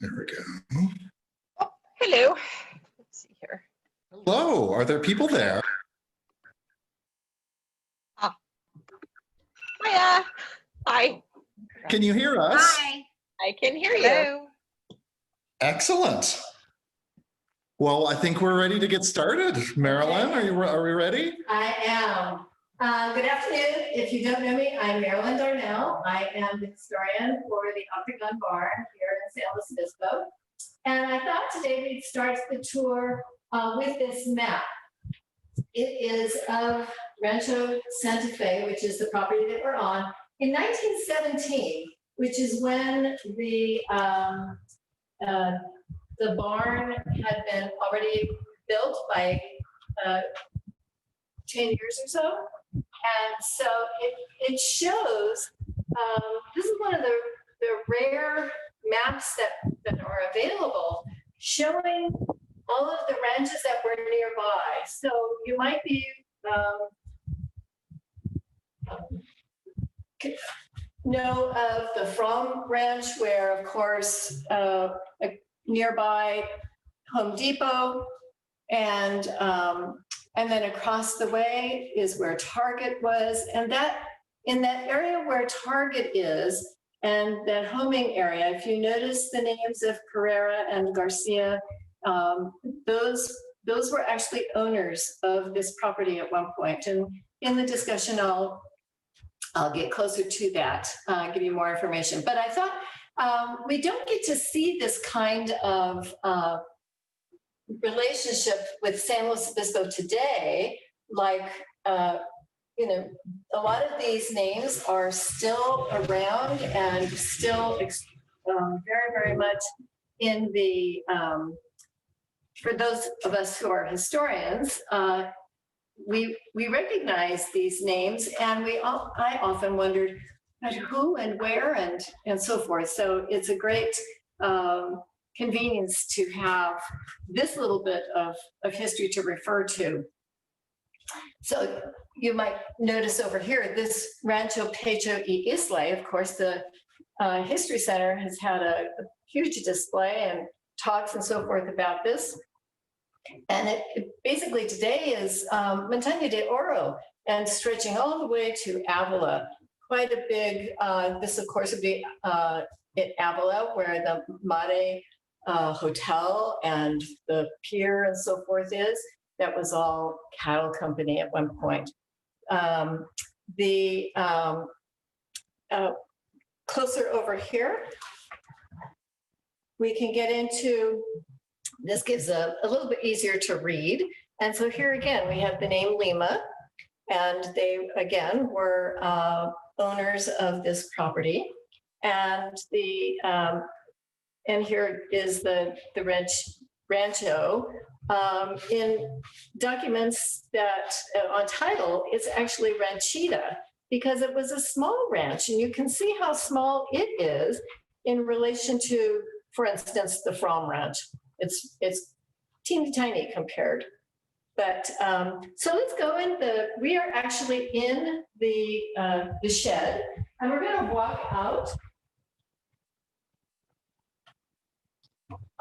There we go. Oh, hello. Let's see here. Hello, are there people there? Ah. Hiya. Hi. Can you hear us? Hi. I can hear you. Hello. Excellent. Well, I think we're ready to get started. Marilyn, are we ready? I am. Good afternoon. If you don't know me, I'm Marilyn Darnell. I am the historian for the Octagon Barn here in San Luis Obispo. And I thought today we'd start the tour with this map. It is of Rancho Santa Fe, which is the property that we're on, in 1917, which is when the barn had been already built by 10 years or so. And so it shows, this is one of the rare maps that are available showing all of the ranches that were nearby. So you might be, know of the Fromm Ranch, where of course, nearby Home Depot, and then across the way is where Target was, and that in that area where Target is and that homing area, if you notice the names of Pereira and Garcia, those were actually owners of this property at one point. And in the discussion, I'll get closer to that, give you more information. But I thought we don't get to see this kind of relationship with San Luis Obispo today. Like, you know, a lot of these names are still around and still very, very much in the, for those of us who are historians, we recognize these names, and I often wondered who and where and so forth. So it's a great convenience to have this little bit of history to refer to. So you might notice over here, this Rancho Pecho y Isla, of course, the History Center has had a huge display and talks and so forth about this. And it basically today is Montaña de Oro and stretching all the way to Avila. Quite a big, this of course would be at Avila, where the Mare Hotel and the pier and so forth is. That was all cattle company at one point. Closer over here, we can get into, this gives a little bit easier to read. And so here again, we have the name Lima, and they again were owners of this property. And and here is the rancho. In documents that on title, it's actually Ranchita, because it was a small ranch, and you can see how small it is in relation to, for instance, the Fromm Ranch. It's teeny tiny compared. But so let's go in we are actually in the shed, and we're going to walk out.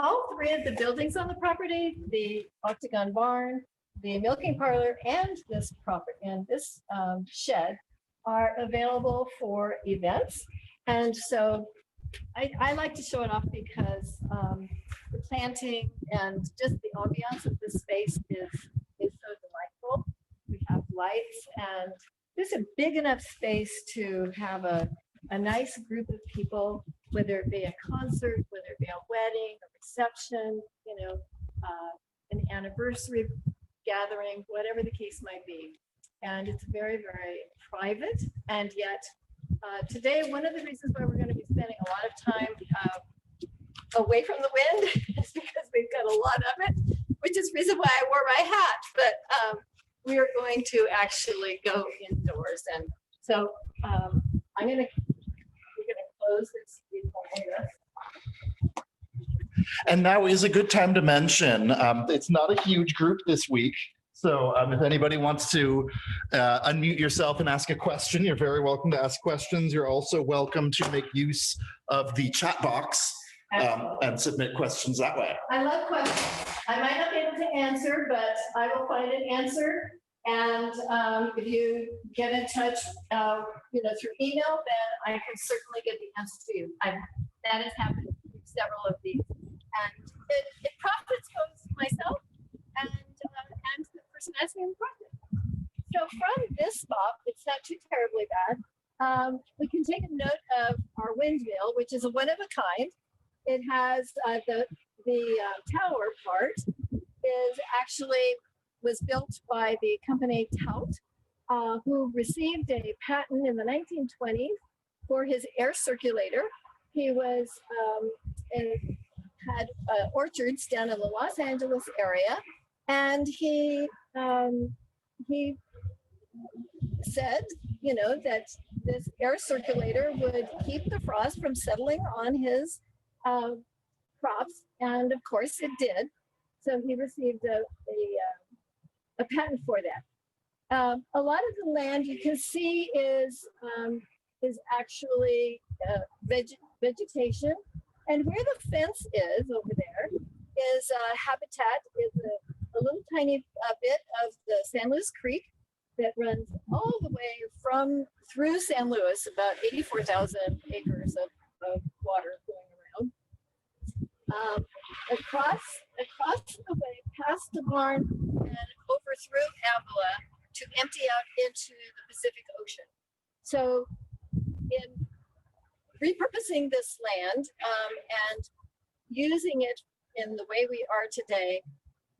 All three of the buildings on the property, the Octagon Barn, the milking parlor, and this shed are available for events. And so I like to show it off because the planting and just the ambiance of this space is so delightful. We have lights, and there's a big enough space to have a nice group of people, whether it be a concert, whether it be a wedding, a reception, you know, an anniversary gathering, whatever the case might be. And it's very, very private. And yet today, one of the reasons why we're going to be spending a lot of time away from the wind is because we've got a lot of it, which is the reason why I wore my hat. But we are going to actually go indoors. And so we're going to close this. And now is a good time to mention, it's not a huge group this week. So if anybody wants to unmute yourself and ask a question, you're very welcome to ask questions. You're also welcome to make use of the chat box and submit questions that way. I love questions. I might not be able to answer, but I will find an answer. And if you get in touch, through email, then I can certainly get the answer to you. That has happened with several of these. And it profits both myself and the person asking the question. So from this spot, it's not too terribly bad. We can take a note of our windmill, which is a one of a kind. It has the tower part was built by the company Tout, who received a patent in the 1920s for his air circulator. He had orchards down in the Los Angeles area, and he said, that this air circulator would keep the frost from settling on his crops, and of course it did. So he received a patent for that. A lot of the land you can see is actually vegetation, and where the fence is over there is habitat, is a little tiny bit of the San Luis Creek that runs all the way through San Luis, about 84,000 acres of water going around. Across the way, past the barn and over through Avila to empty out into the Pacific Ocean. So in repurposing this land and using it in the way we are today,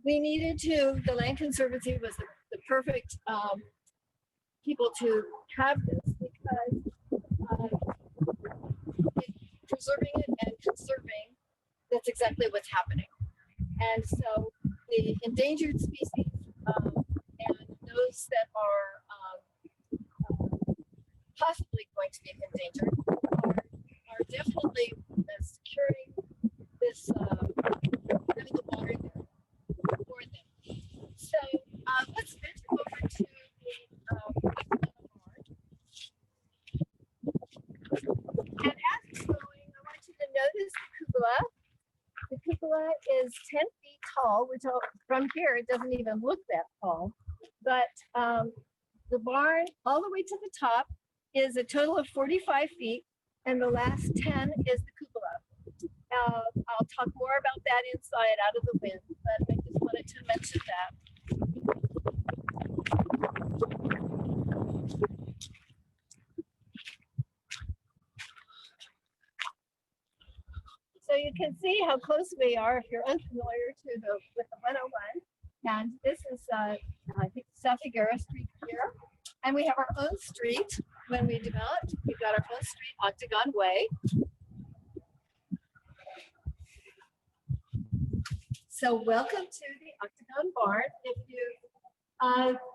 we needed the Land Conservancy was the perfect people to have this, because preserving it and conserving, that's exactly what's happening. And so the endangered species and those that are possibly going to be endangered are definitely securing this having the water there for them. So let's venture over to the barn. And as it's going, I want you to notice the cupola. The cupola is 10 feet tall, which from here, it doesn't even look that tall. But the barn, all the way to the top, is a total of 45 feet, and the last 10 is the cupola. I'll talk more about that inside out of the wind, but I just wanted to mention that. So you can see how close we are if you're unfamiliar with the 101. And this is, I think, South Figueroa Street here. And we have our own street when we developed. We've got our own street, Octagon Way. So welcome to the Octagon Barn. If you,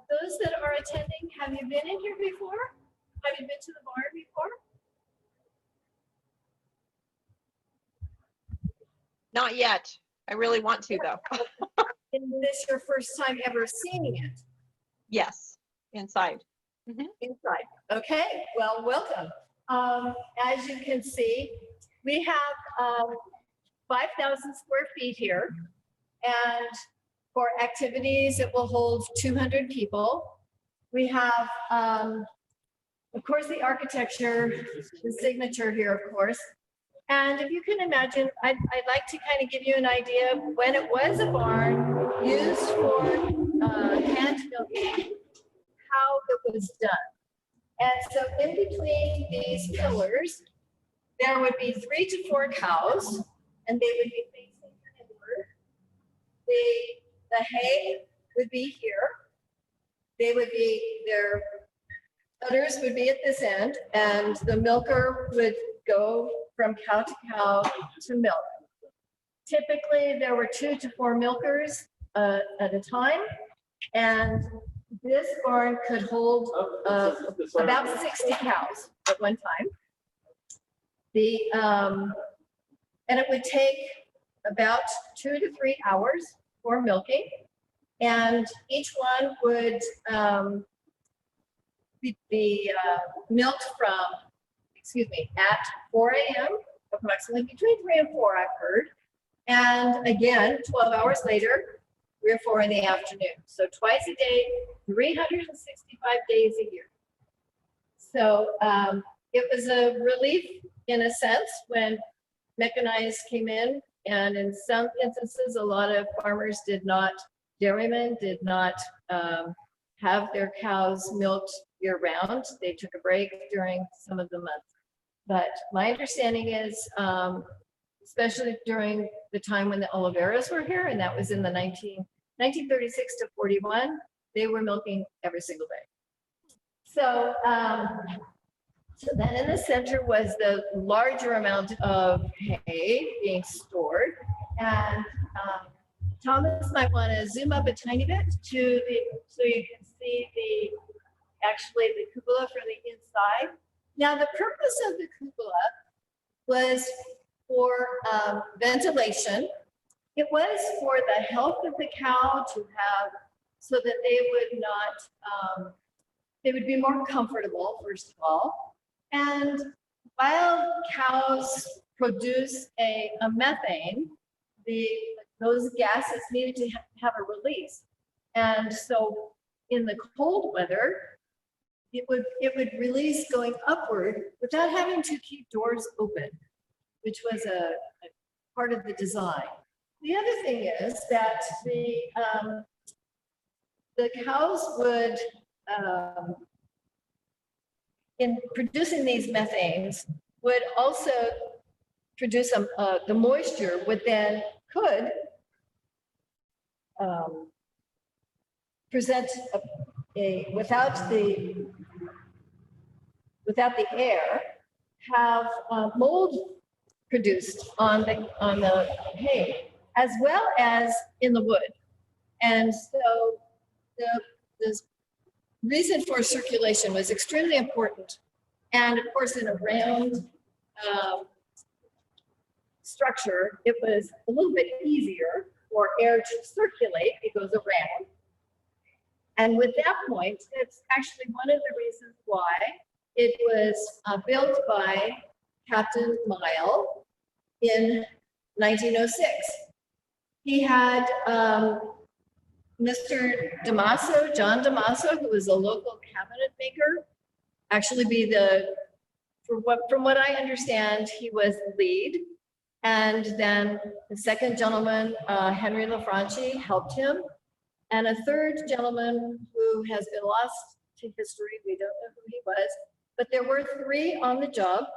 those that are attending, have you been in here before? Have you been to the barn before? Not yet. I really want to, though. Is this your first time ever seeing it? Yes, inside. Inside. Okay, well, welcome. As you can see, we have 5,000 square feet here. And for activities, it will hold 200 people. We have, of course, the architecture, the signature here, of course. And if you can imagine, I'd like to kind of give you an idea of when it was a barn used for hand milking, how it was done. And so in between these pillars, there would be 3 to 4 cows, and they would be facing inward. The hay would be here. They would be, their udders would be at this end, and the milker would go from cow to milk. Typically, there were 2 to 4 milkers at a time, and this barn could hold about 60 cows at one time. And it would take about 2 to 3 hours for milking, and each one would be milked at 4 a.m. approximately between 3 and 4, I've heard. And again, 12 hours later, 3 or 4 in the afternoon. So twice a day, 365 days a year. So it was a relief in a sense when mechanized came in. And in some instances, a lot of farmers dairymen did not have their cows milked year round. They took a break during some of the months. But my understanding is, especially during the time when the Oliveras were here, and that was in the 1936 to 41, they were milking every single day. So, so then in the center was the larger amount of hay being stored. And Thomas might want to zoom up a tiny bit so you can see actually the cupola from the inside. Now the purpose of the cupola was for ventilation. It was for the health of the cow to have, so that they would not, they would be more comfortable, first of all. And while cows produce a methane, those gases needed to have a release. And so in the cold weather, it would release going upward without having to keep doors open, which was a part of the design. The other thing is that the cows would, in producing these methanes, would also produce the moisture would then could present without the air, have mold produced on the hay, as well as in the wood. And so the reason for circulation was extremely important. And of course, in a round structure, it was a little bit easier for air to circulate. It goes around. And with that point, it's actually one of the reasons why it was built by Captain Mile in 1906. He had Mr. Damaso, John Damaso, who was a local cabinet maker, actually be from what I understand, he was the lead. And then the second gentleman, Henry LaFranchi, helped him. And a third gentleman who has been lost to history, we don't know who he was, but there were 3 on the job.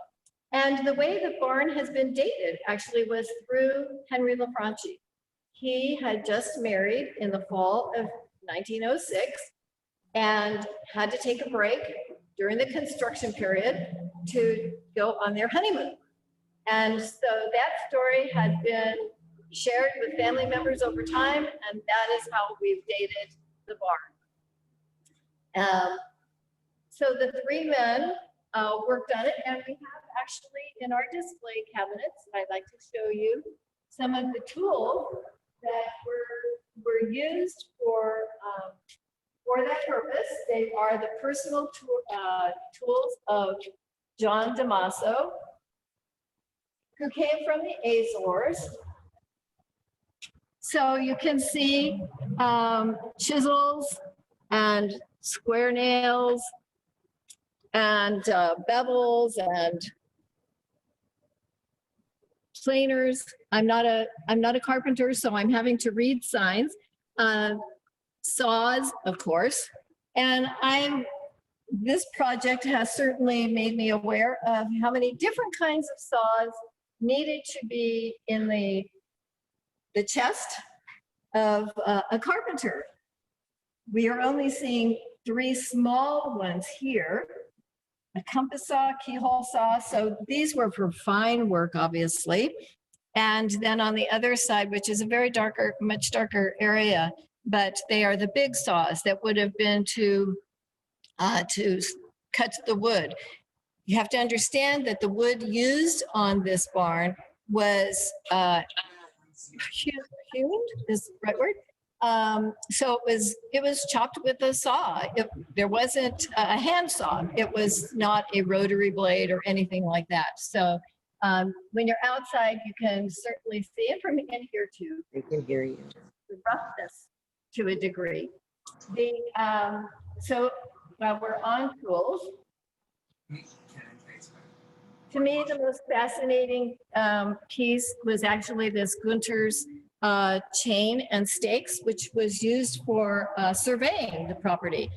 And the way the barn has been dated actually was through Henry LaFranchi. He had just married in the fall of 1906 and had to take a break during the construction period to go on their honeymoon. And so that story had been shared with family members over time, and that is how we've dated the barn. So the 3 men worked on it, and we have actually in our display cabinets, I'd like to show you some of the tools that were used for that purpose. They are the personal tools of John Damaso, who came from the Azores. So you can see chisels and square nails and bevels and planers. I'm not a carpenter, so I'm having to read signs. Saws, of course. And this project has certainly made me aware of how many different kinds of saws needed to be in the chest of a carpenter. We are only seeing 3 small ones here, a compass saw, keyhole saw. So these were for fine work, obviously. And then on the other side, which is a very much darker area, but they are the big saws that would have been to cut the wood. You have to understand that the wood used on this barn was hewn, is the right word? So it was chopped with a saw. There wasn't a hand saw. It was not a rotary blade or anything like that. So When you're outside, you can certainly see, and from in here too, They can hear you. the roughness to a degree. So while we're on tools, to me, the most fascinating piece was actually this Gunter's chain and stakes, which was used for surveying the property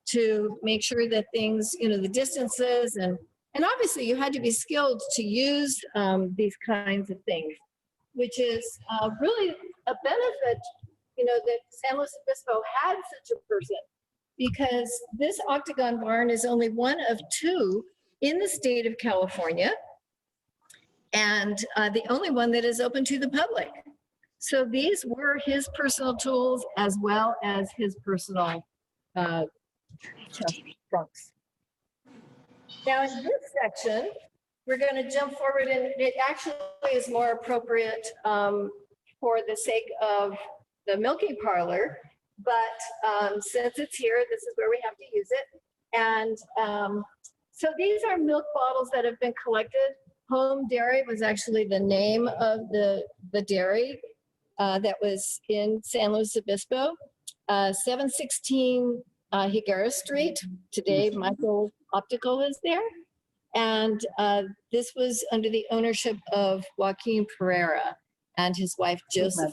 to make sure that things, the distances and obviously you had to be skilled to use these kinds of things, which is really a benefit, that San Luis Obispo had such a person, because this Octagon barn is only one of two in the state of California, and the only one that is open to the public. So these were his personal tools as well as his personal chest trunks. Now in this section, we're going to jump forward, and it actually is more appropriate for the sake of the milking parlor, but since it's here, this is where we have to use it. And so these are milk bottles that have been collected. Home Dairy was actually the name of the dairy that was in San Luis Obispo, 716 Higuera Street. Today, Michael Optical is there. And this was under the ownership of Joaquin Pereira and his wife, Joseph.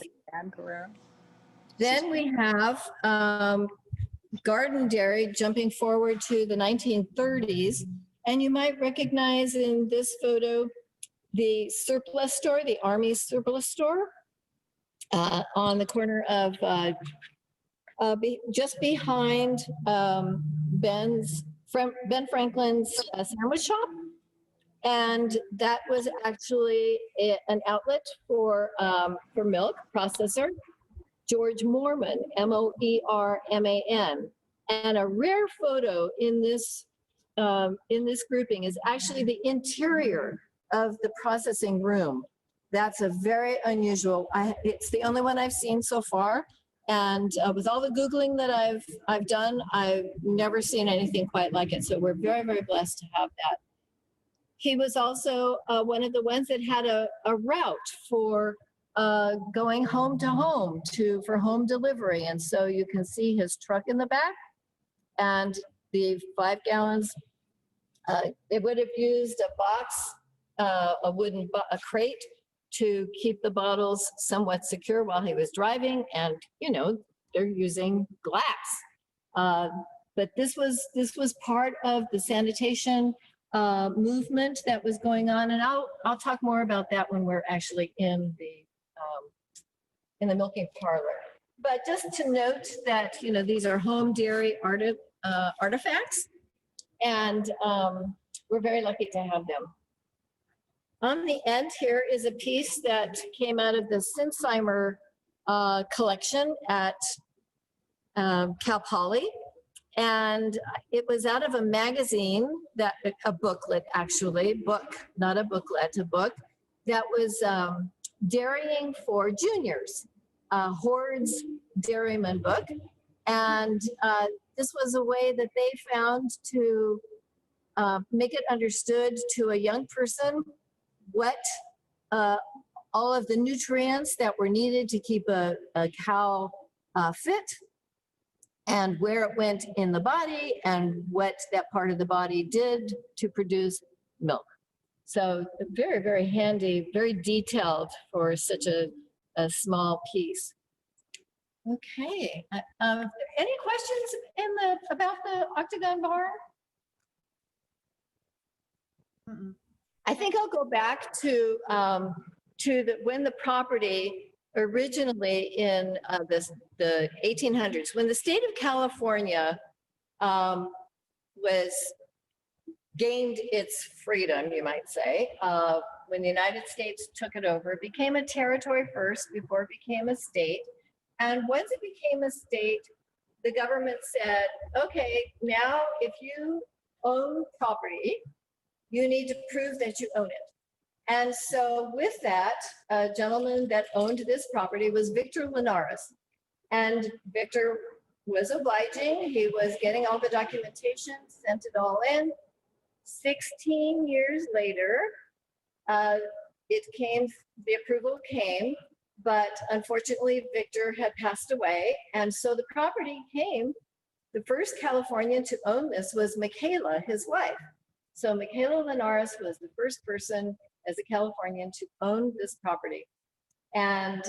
Then we have Garden Dairy jumping forward to the 1930s. And you might recognize in this photo the surplus store, the Army surplus store on the corner of just behind Ben Franklin's sandwich shop. And that was actually an outlet for milk processor. George Moorman, Moerman. And a rare photo in this grouping is actually the interior of the processing room. That's a very unusual. It's the only one I've seen so far. And with all the Googling that I've done, I've never seen anything quite like it. So we're very, very blessed to have that. He was also one of the ones that had a route for going home to home for home delivery. And so you can see his truck in the back and the 5 gallons. It would have used a box, a crate to keep the bottles somewhat secure while he was driving. And, they're using glass. But this was part of the sanitation movement that was going on. And I'll talk more about that when we're actually in the milking parlor. But just to note that, these are home dairy artifacts, and we're very lucky to have them. On the end here is a piece that came out of the Sinsheimer collection at Cal Poly. And it was out of a magazine, a booklet actually, not a booklet, a book that was dairying for juniors, Horde's Dairyman book. And this was a way that they found to make it understood to a young person what all of the nutrients that were needed to keep a cow fit, and where it went in the body and what that part of the body did to produce milk. So very, very handy, very detailed for such a small piece. Okay, any questions about the Octagon barn? I think I'll go back to when the property originally in the 1800s, when the state of California gained its freedom, you might say, when the United States took it over, it became a territory first before it became a state. And once it became a state, the government said, okay, now if you own property, you need to prove that you own it. And so with that, a gentleman that owned this property was Victor Linares. And Victor was obliging. He was getting all the documentation, sent it all in. 16 years later, It came, the approval came, but unfortunately Victor had passed away. And so the property came, the first Californian to own this was Michaela, his wife. So Michaela Linares was the first person as a Californian to own this property. And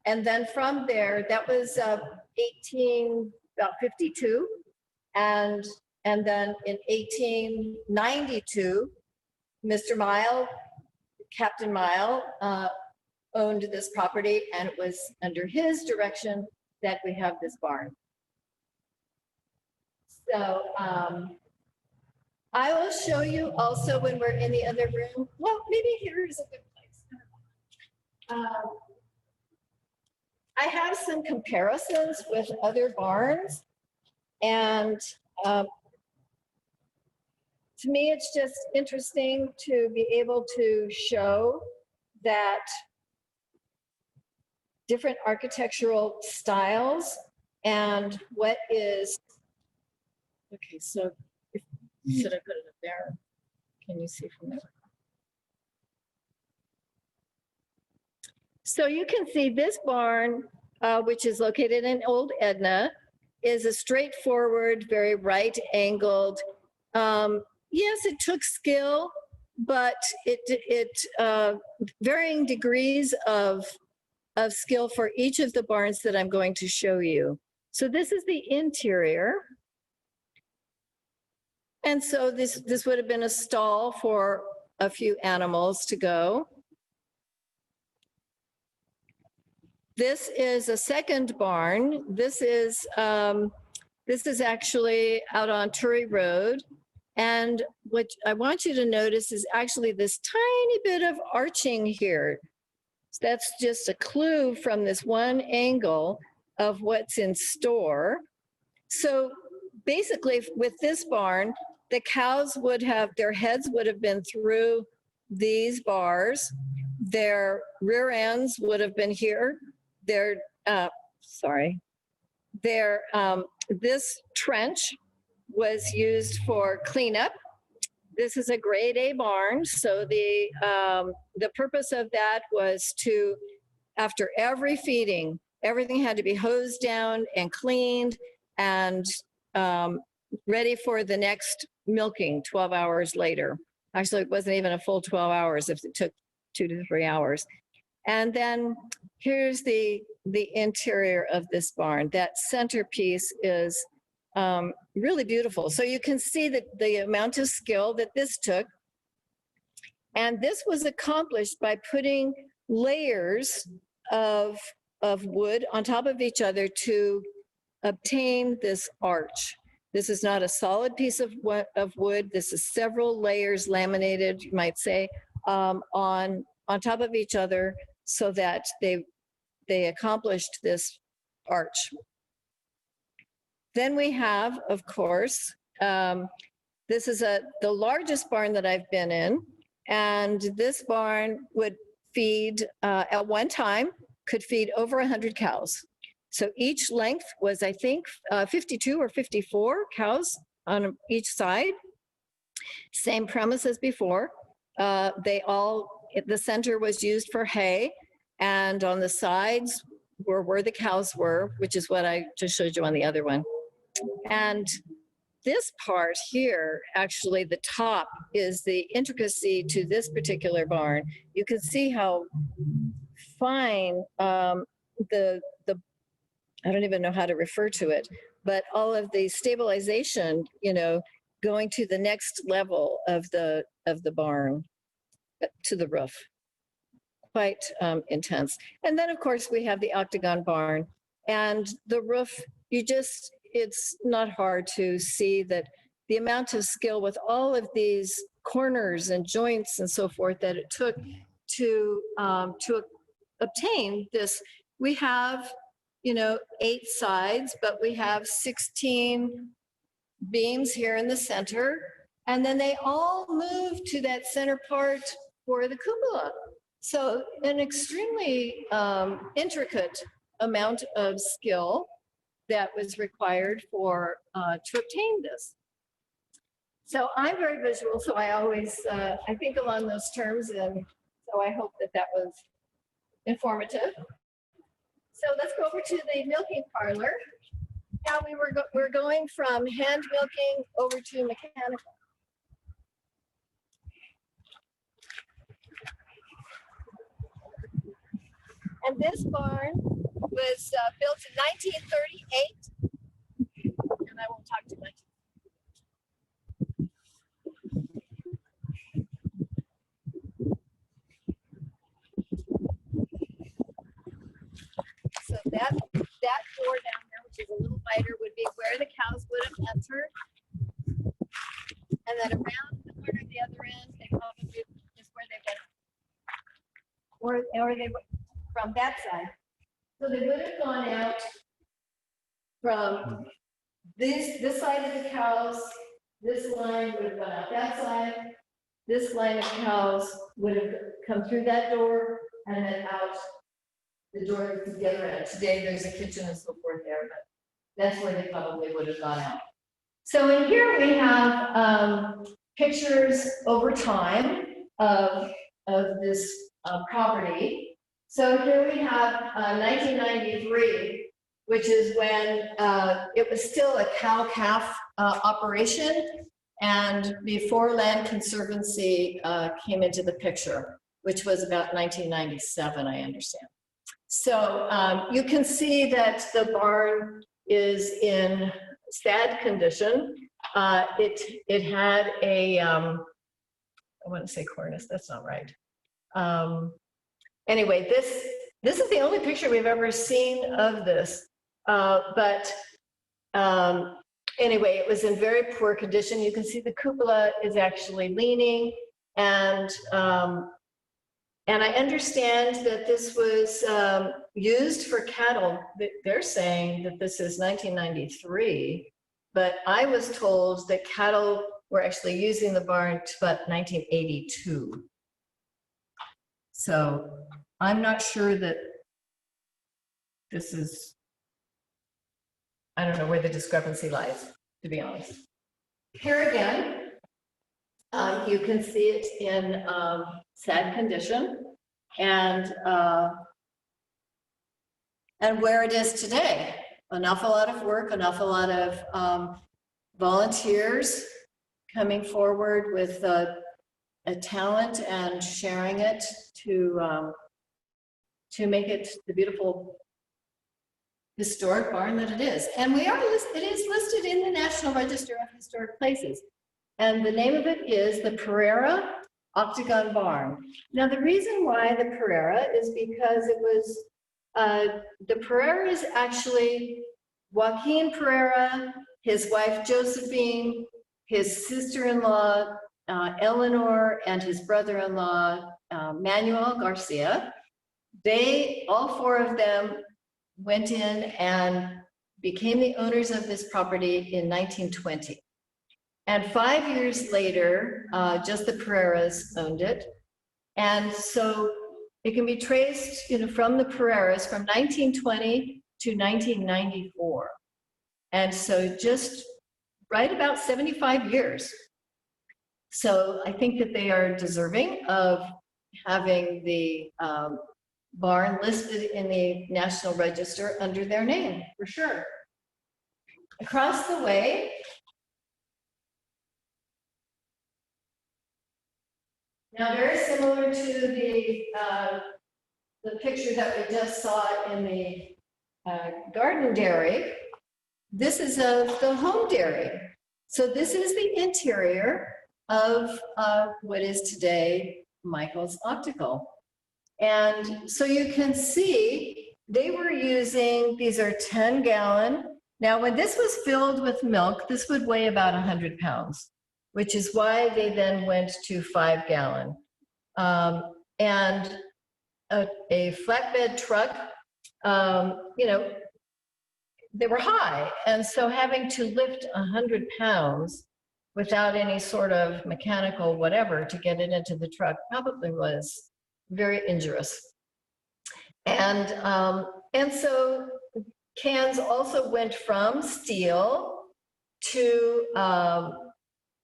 then from there, that was about 52. And then in 1892, Mr. Mile, Captain Mile, owned this property, and it was under his direction that we have this barn. So I will show you also when we're in the other room. Well, maybe here is a good place. I have some comparisons with other barns, and to me, it's just interesting to be able to show that different architectural styles and what is, okay, so should I put it up there? Can you see from there? So you can see this barn, which is located in Old Edna, is a straightforward, very right-angled. Yes, it took skill, but varying degrees of skill for each of the barns that I'm going to show you. So this is the interior. And so this would have been a stall for a few animals to go. This is a second barn. This is actually out on Turry Road. And what I want you to notice is actually this tiny bit of arching here. That's just a clue from this one angle of what's in store. So basically with this barn, the cows would have, their heads would have been through these bars. Their rear ends would have been here. This trench was used for cleanup. This is a grade A barn. So the purpose of that was to, after every feeding, everything had to be hosed down and cleaned and ready for the next milking 12 hours later. Actually, it wasn't even a full 12 hours if it took 2 to 3 hours. And then here's the interior of this barn. That centerpiece is really beautiful. So you can see that the amount of skill that this took. And this was accomplished by putting layers of wood on top of each other to obtain this arch. This is not a solid piece of wood. This is several layers laminated, you might say, on top of each other so that they accomplished this arch. Then we have, of course, this is the largest barn that I've been in. And this barn would feed, at one time, could feed over 100 cows. So each length was, I think, 52 or 54 cows on each side. Same premise as before. The center was used for hay, and on the sides were where the cows were, which is what I just showed you on the other one. And this part here, actually the top, is the intricacy to this particular barn. You can see how fine I don't even know how to refer to it, but all of the stabilization, going to the next level of the barn, to the roof. Quite intense. And then of course we have the Octagon barn, and the roof, it's not hard to see that the amount of skill with all of these corners and joints and so forth that it took to obtain this. We have, 8 sides, but we have 16 beams here in the center. And then they all move to that center part for the cupola. So an extremely intricate amount of skill that was required to obtain this. So I'm very visual, so I always, I think along those terms, and so I hope that that was informative. So let's go over to the milking parlor. Now we're going from hand milking over to mechanical. And this barn was built in 1938. And I won't talk too much. So that door down there, which is a little wider, would be where the cows would have entered. And then around the corner, the other end, they probably is where they went. Or they went from that side. So they would have gone out from this side of the cows. This line would have gone out that side. This line of cows would have come through that door and then out the door to the other end. Today there's a kitchen and so forth there, but that's where they probably would have gone out. So in here we have pictures over time of this property. So here we have 1993, which is when it was still a cow-calf operation and before Land Conservancy came into the picture, which was about 1997, I understand. So you can see that the barn is in sad condition. It had a, I want to say cornice, that's not right. Anyway, this is the only picture we've ever seen of this. Anyway, it was in very poor condition. You can see the cupola is actually leaning, and I understand that this was used for cattle. They're saying that this is 1993, but I was told that cattle were actually using the barn to about 1982. So I'm not sure that this is, I don't know where the discrepancy lies, to be honest. Here again, you can see it in sad condition, and where it is today. An awful lot of work, an awful lot of volunteers coming forward with a talent and sharing it to make it the beautiful historic barn that it is. And it is listed in the National Register of Historic Places. And the name of it is the Pereira Octagon Barn. Now, the reason why the Pereira is because it was, the Pereira is actually Joaquin Pereira, his wife Josephine, his sister-in-law Eleanor, and his brother-in-law Manuel Garcia. They, all four of them, went in and became the owners of this property in 1920. And 5 years later, just the Pereiras owned it. And so it can be traced, from the Pereiras from 1920 to 1994. And so just right about 75 years. So I think that they are deserving of having the barn listed in the National Register under their name, for sure. Across the way, now very similar to the picture that we just saw in the garden dairy, this is of the home dairy. So this is the interior of what is today Michael's Optical. And so you can see they were using, these are 10-gallon. Now, when this was filled with milk, this would weigh about 100 pounds, which is why they then went to 5-gallon. And a flatbed truck, they were high. And so having to lift 100 pounds without any sort of mechanical whatever to get it into the truck probably was very injurious. And so cans also went from steel to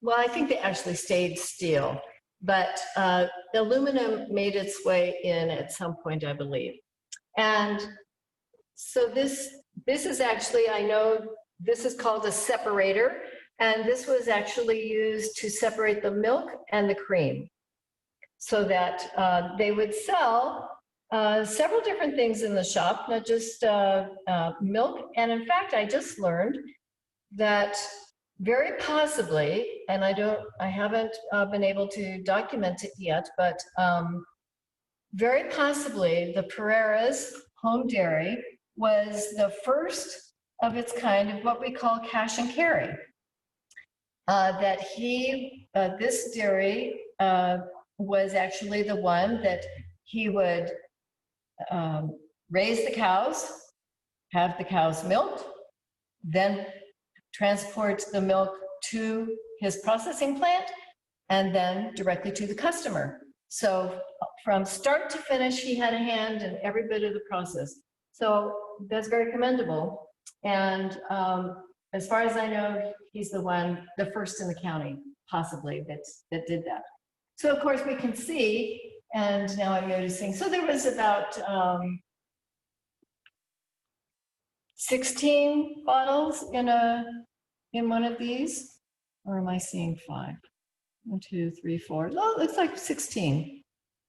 well, I think they actually stayed steel, but aluminum made its way in at some point, I believe. And so this is actually, I know this is called a separator, and this was actually used to separate the milk and the cream so that they would sell several different things in the shop, not just milk. And in fact, I just learned that very possibly, and I haven't been able to document it yet, but very possibly the Pereira's home dairy was the first of its kind of what we call cash and carry. That this dairy was actually the one that he would raise the cows, have the cows milked, then transport the milk to his processing plant, and then directly to the customer. So from start to finish, he had a hand in every bit of the process. So that's very commendable. And as far as I know, he's the first in the county, possibly, that did that. So of course we can see, and now I'm noticing, so there was about 16 bottles in one of these, or am I seeing 5? 1, 2, 3, 4. No, it looks like 16,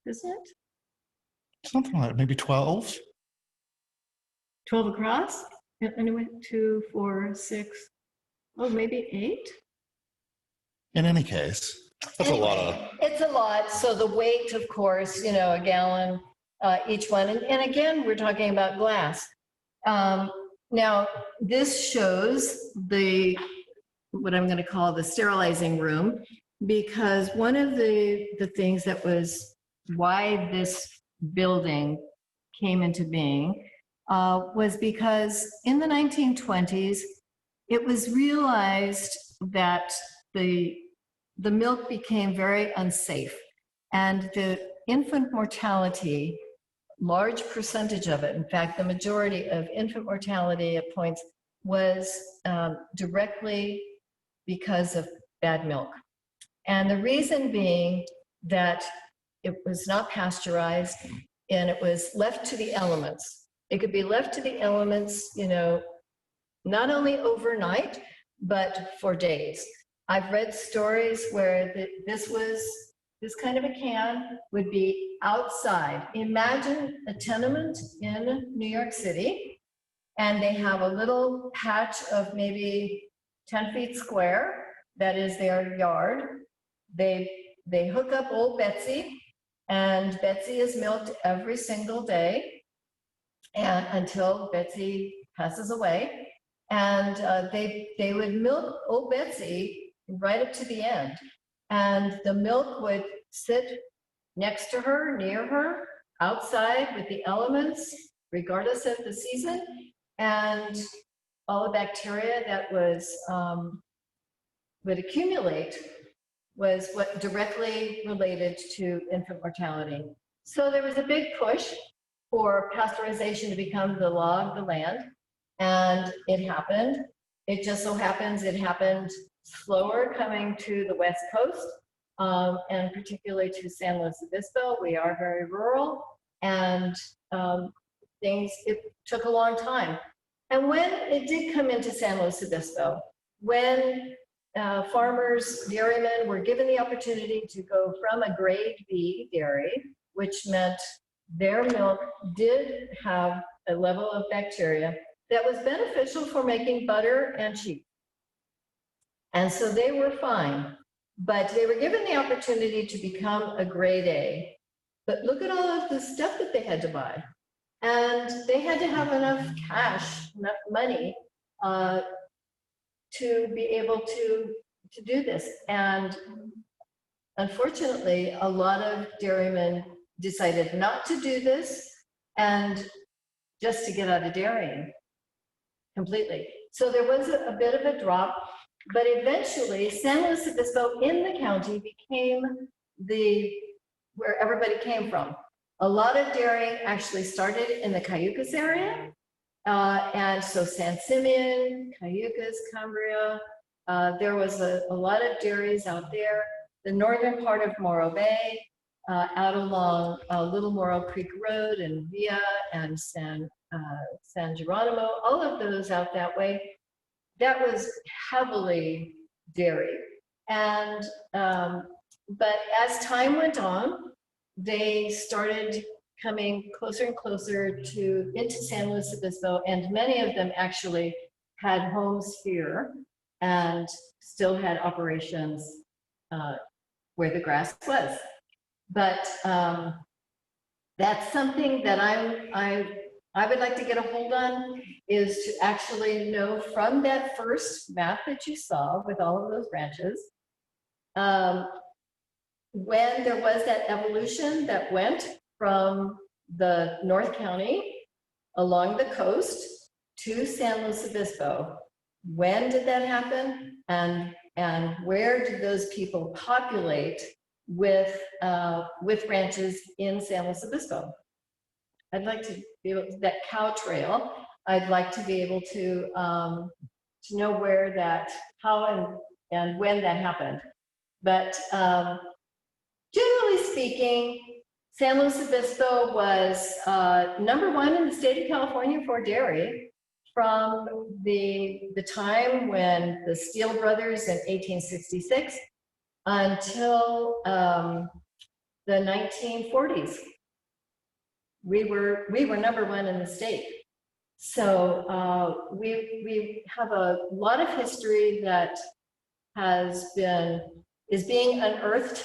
isn't it? Something like maybe 12. 12 across? Anyway, 2, 4, 6. Oh, maybe 8. In any case, that's a lot of. It's a lot. So the weight, of course, a gallon each one. And again, we're talking about glass. Now, this shows what I'm going to call the sterilizing room, because one of the things that was why this building came into being was because in the 1920s, it was realized that the milk became very unsafe, and the infant mortality, large percentage of it, in fact, the majority of infant mortality at points was directly because of bad milk. And the reason being that it was not pasteurized and it was left to the elements. It could be left to the elements, not only overnight, but for days. I've read stories where this kind of a can would be outside. Imagine a tenement in New York City, and they have a little patch of maybe 10 feet square, that is their yard. They hook up old Betsy, and Betsy is milked every single day and until Betsy passes away. And they would milk old Betsy right up to the end. And the milk would sit next to her, near her, outside with the elements, regardless of the season. And all the bacteria that would accumulate was what directly related to infant mortality. So there was a big push for pasteurization to become the law of the land. And it happened. It just so happens it happened slower coming to the West Coast, and particularly to San Luis Obispo. We are very rural, and it took a long time. And when it did come into San Luis Obispo, when farmers, dairymen were given the opportunity to go from a grade B dairy, which meant their milk did have a level of bacteria that was beneficial for making butter and cheese. And so they were fine, but they were given the opportunity to become a grade A. But look at all of the stuff that they had to buy. And they had to have enough cash, enough money to be able to do this. And unfortunately, a lot of dairymen decided not to do this and just to get out of dairying completely. So there was a bit of a drop, but eventually San Luis Obispo in the county became where everybody came from. A lot of dairying actually started in the Cayucas area. And so San Simeon, Cayucas, Cambria, There was a lot of dairies out there. The northern part of Morro Bay, out along Little Morro Creek Road and Via and San Geronimo, all of those out that way, that was heavily dairy. And, but as time went on, they started coming closer and closer into San Luis Obispo, and many of them actually had homes here and still had operations where the grass was. But that's something that I would like to get a hold on, is to actually know from that first map that you saw with all of those branches, when there was that evolution that went from the North County along the coast to San Luis Obispo. When did that happen? And where did those people populate with ranches in San Luis Obispo? I'd like to be able to, that cow trail, I'd like to be able to know where that, how and when that happened. But generally speaking, San Luis Obispo was #1 in the state of California for dairy from the time when the Steele brothers in 1866 until the 1940s. We were #1 in the state. So we have a lot of history that is being unearthed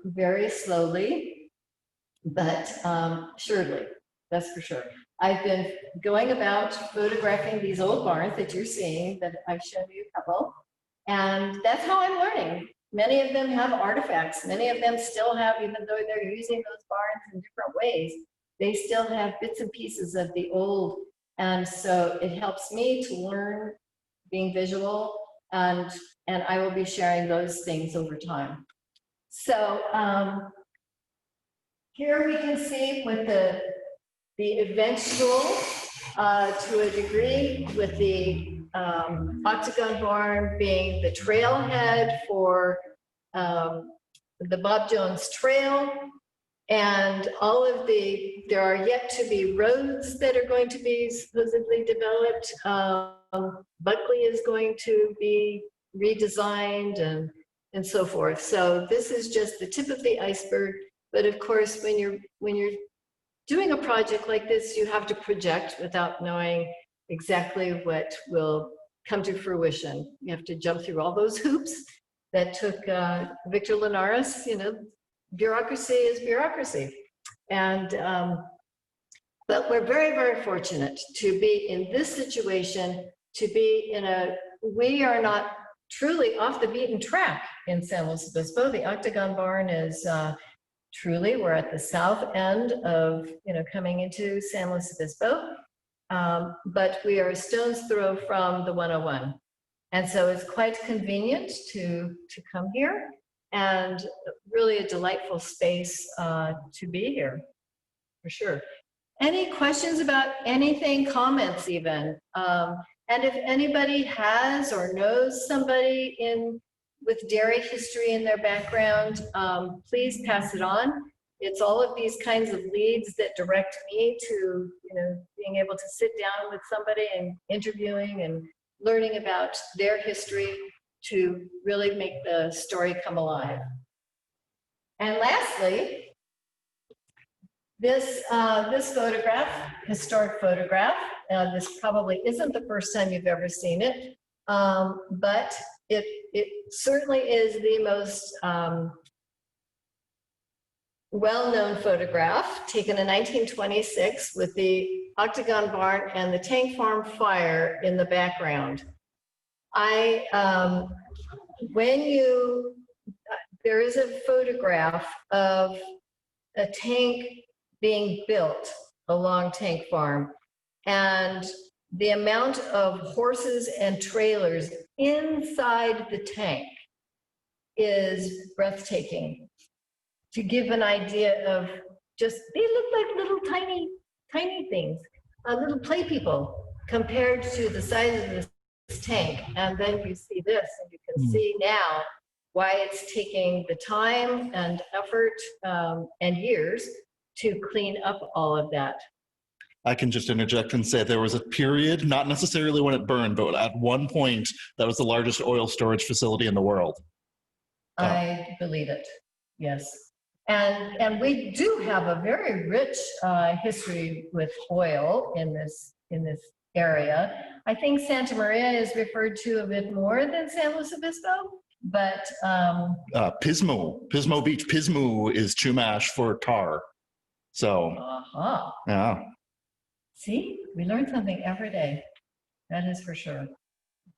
very slowly, but surely, that's for sure. I've been going about photographing these old barns that you're seeing, that I've shown you a couple, and that's how I'm learning. Many of them have artifacts. Many of them still have, even though they're using those barns in different ways, they still have bits and pieces of the old. And so it helps me to learn being visual, and I will be sharing those things over time. So here we can see with the eventual, to a degree, with the Octagon barn being the trailhead for the Bob Jones Trail, and all of there are yet to be roads that are going to be supposedly developed. Buckley is going to be redesigned and so forth. So this is just the tip of the iceberg. But of course, when you're doing a project like this, you have to project without knowing exactly what will come to fruition. You have to jump through all those hoops that took Victor Linares. You know, bureaucracy is bureaucracy. And but we're very, very fortunate to be in this situation, to be we are not truly off the beaten track in San Luis Obispo. The Octagon barn is truly, we're at the south end of, coming into San Luis Obispo, but we are a stone's throw from the 101. And so it's quite convenient to come here, and really a delightful space to be here, for sure. Any questions about anything, comments even? And if anybody has or knows somebody with dairy history in their background, please pass it on. It's all of these kinds of leads that direct me to, being able to sit down with somebody and interviewing and learning about their history to really make the story come alive. And lastly, this photograph, historic photograph, this probably isn't the first time you've ever seen it, but it certainly is the most well-known photograph, taken in 1926 with the Octagon barn and the tank farm fire in the background. There is a photograph of a tank being built along Tank Farm, and the amount of horses and trailers inside the tank is breathtaking. To give an idea of just, they look like little tiny things, little play people compared to the size of this tank. And then you see this, and you can see now why it's taking the time and effort and years to clean up all of that. I can just interject and say there was a period, not necessarily when it burned, but at one point that was the largest oil storage facility in the world. I believe it, yes. And we do have a very rich history with oil in this area. I think Santa Maria is referred to a bit more than San Luis Obispo, but Pismo Beach. Pismo is Chumash for tar. So, yeah. See, we learn something every day. That is for sure.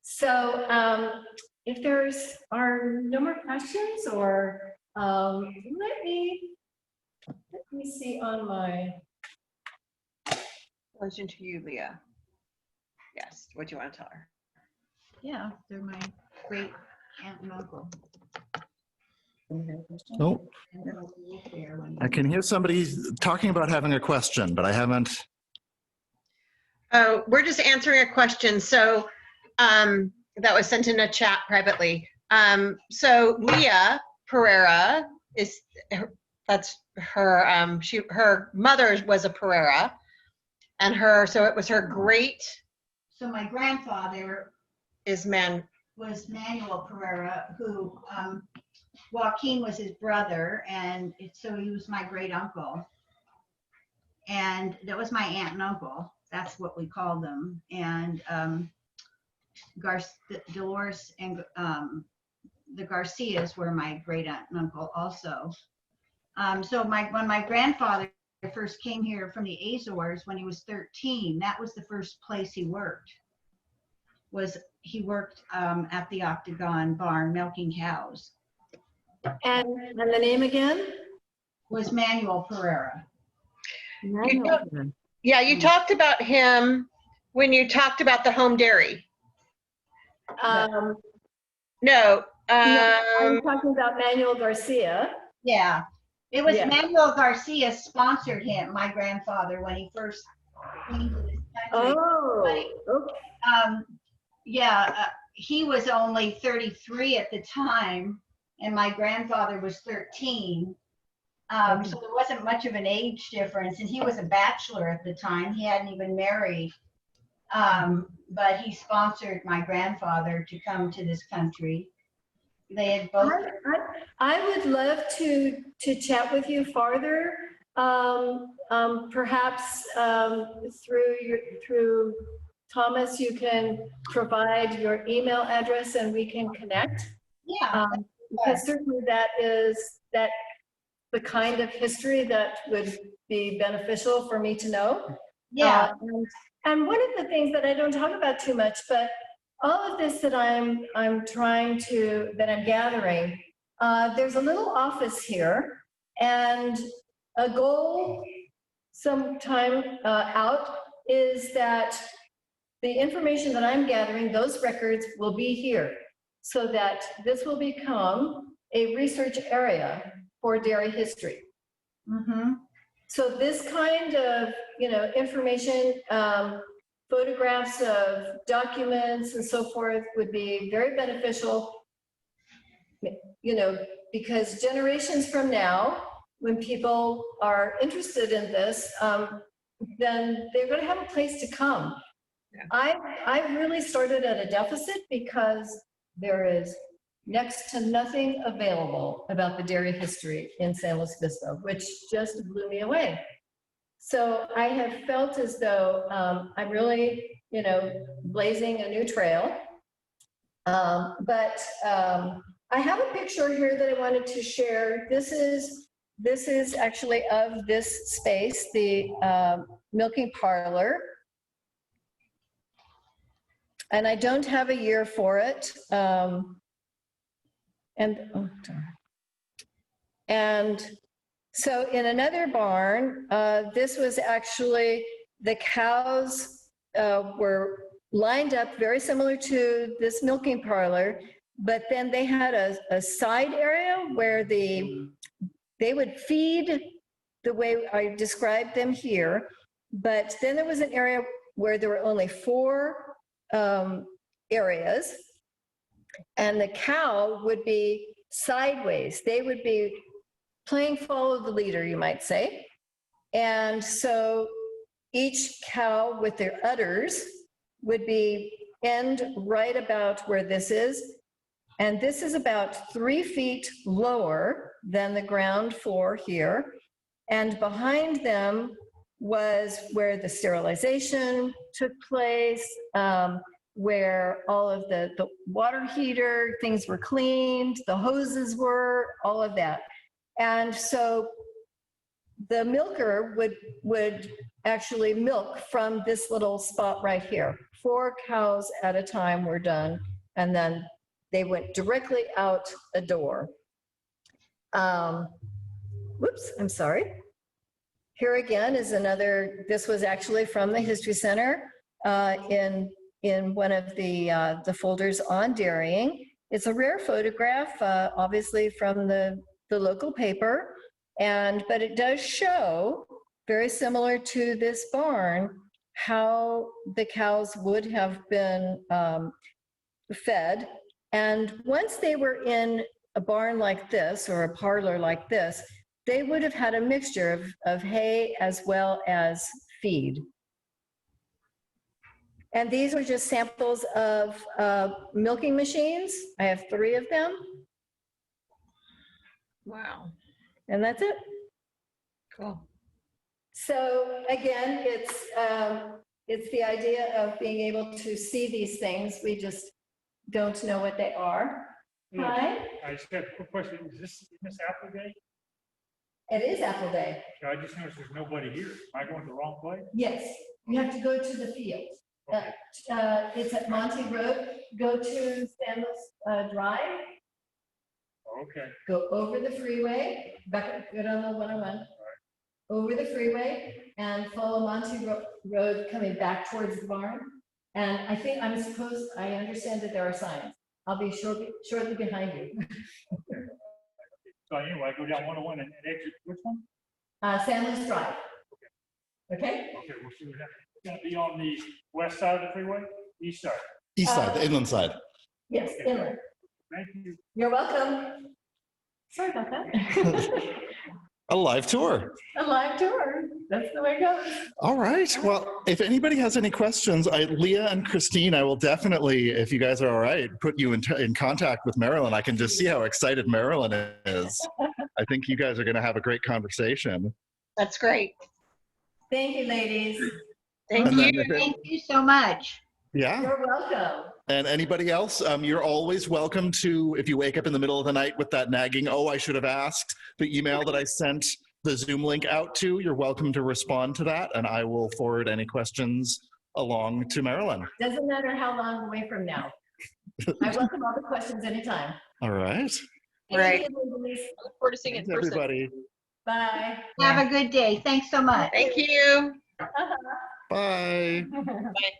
So if there's are no more questions, or let me see on my. Question to you, Leah. Yes, what do you want to tell her? Yeah, they're my great aunt and uncle. Oh, I can hear somebody talking about having a question, but I haven't. Oh, we're just answering a question. So that was sent in a chat privately. So Leah Pereira that's her. Her mother was a Pereira, and so it was her great. So my grandfather was Manuel Pereira, who Joaquin was his brother, and so he was my great uncle. And that was my aunt and uncle. That's what we called them. And Dolores and the Garcias were my great aunt and uncle also. So when my grandfather first came here from the Azores when he was 13, that was the first place he worked. He worked at the Octagon barn milking cows. And the name again? Was Manuel Pereira. Yeah, you talked about him when you talked about the home dairy. No, I'm talking about Manuel Garcia. Yeah, it was Yeah. Manuel Garcia sponsored him, my grandfather, when he first came to this country. Okay. He was only 33 at the time, and my grandfather was 13. So there wasn't much of an age difference, and he was a bachelor at the time. He hadn't even married, but he sponsored my grandfather to come to this country. They had both. I would love to chat with you farther. Perhaps through Thomas, you can provide your email address and we can connect. Yeah, because certainly that is the kind of history that would be beneficial for me to know. yeah. And one of the things that I don't talk about too much, but all of this that I'm gathering, there's a little office here, and a goal sometime out is that the information that I'm gathering, those records will be here, so that this will become a research area for dairy history. Mm-hmm. So this kind of, information, photographs of documents and so forth would be very beneficial, because generations from now, when people are interested in this, then they're going to have a place to come. Yeah. I really started at a deficit because there is next to nothing available about the dairy history in San Luis Obispo, which just blew me away. So I have felt as though I'm really, blazing a new trail. But I have a picture here that I wanted to share. This is actually of this space, the milking parlor. And I don't have a year for it. And so in another barn, this was actually, the cows were lined up very similar to this milking parlor, but then they had a side area where they would feed the way I described them here, but then there was an area where there were only 4 areas. And the cow would be sideways. They would be playing follow the leader, you might say. And so each cow with their udders would be end right about where this is. And this is about 3 feet lower than the ground floor here. And behind them was where the sterilization took place, where all of the water heater, things were cleaned, the hoses were, all of that. And so the milker would actually milk from this little spot right here. 4 cows at a time were done, and then they went directly out a door. Whoops, I'm sorry. Here again is another, this was actually from the History Center in one of the folders on dairying. It's a rare photograph, obviously from the local paper, but it does show, very similar to this barn, how the cows would have been fed. And once they were in a barn like this or a parlor like this, they would have had a mixture of hay as well as feed. And these are just samples of milking machines. I have 3 of them. Wow. And that's it. Cool. So again, it's the idea of being able to see these things. We just don't know what they are. Yeah. Hi, I just got a quick question. Is this Apple Day? it is Apple Day. I just noticed there's nobody here. Am I going the wrong way? Yes, you have to go to the field. Okay. It's at Monty Road. Go to Stanley's Drive. Okay. Go over the freeway, back, go down the 101, over the freeway, and follow Monty Road coming back towards the barn. And I understand that there are signs. I'll be shortly behind you. So anyway, I go down 101 and exit which one? Stanley's Drive. Okay? Okay, we'll see what happens. It's gonna be on the west side of the freeway, east side. East side, the inland side. Yes, inland. Thank you. You're welcome. Sorry about that. A live tour. A live tour. That's the way it goes. All right. Well, if anybody has any questions, Leah and Christine, I will definitely, if you guys are all right, put you in contact with Marilyn. I can just see how excited Marilyn is. I think you guys are going to have a great conversation. That's great. Thank you, ladies. Thank And then you. if it- Thank you so much. Yeah. You're welcome. And anybody else, you're always welcome to, if you wake up in the middle of the night with that nagging, oh, I should have asked, the email that I sent the Zoom link out to, you're welcome to respond to that, and I will forward any questions along to Marilyn. Doesn't matter how long away from now. I welcome all the questions anytime. All right. Right. Thank you, ladies. I look forward to seeing it Thanks, in person. everybody. Bye. Have a good day. Thanks so much. Thank you. Bye. Bye.